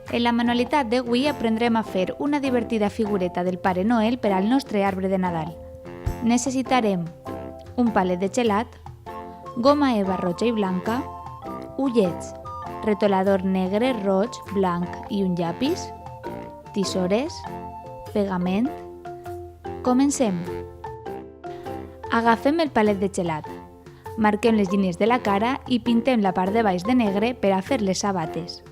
En la manualitat d'avui aprendrem a fer una divertida figureta del Pare Noel per al nostre arbre de Nadal. Necessitarem un palet de gelat, goma eva roja i blanca, ullets, retolador negre, roig, blanc i un llapis, tisores, pegament. Comencem! Agafem el palet de gelat, marquem les línies de la cara i pintem la part de baix de negre per a fer les sabates.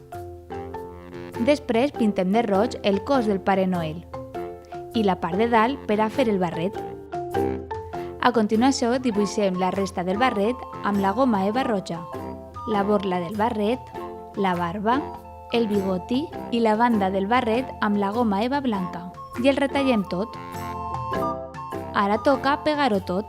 Després pintem de roig el cos del Pare Noel i la part de dalt per a fer el barret. A continuació dibuixem la resta del barret amb la goma eva roja, la borla del barret, la barba, el bigoti i la banda del barret amb la goma eva blanca i el retallem tot. Ara toca pegar-ho tot.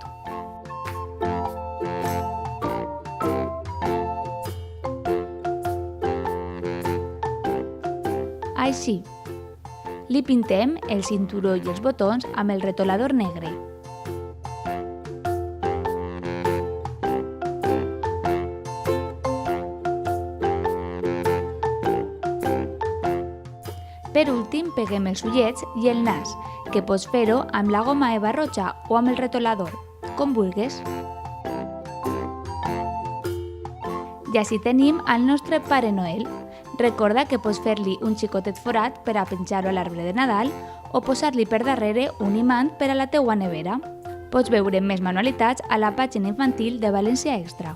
Així. Li pintem el cinturó i els botons amb el retolador negre. Per últim, peguem els ullets i el nas, que pots fer-ho amb la goma eva roja o amb el retolador, com vulguis. I així tenim el nostre Pare Noel. Recorda que pots fer-li un xicotet forat per a penjar-ho a l'arbre de Nadal o posar-li per darrere un imant per a la teua nevera. Pots veure més manualitats a la pàgina infantil de València Extra.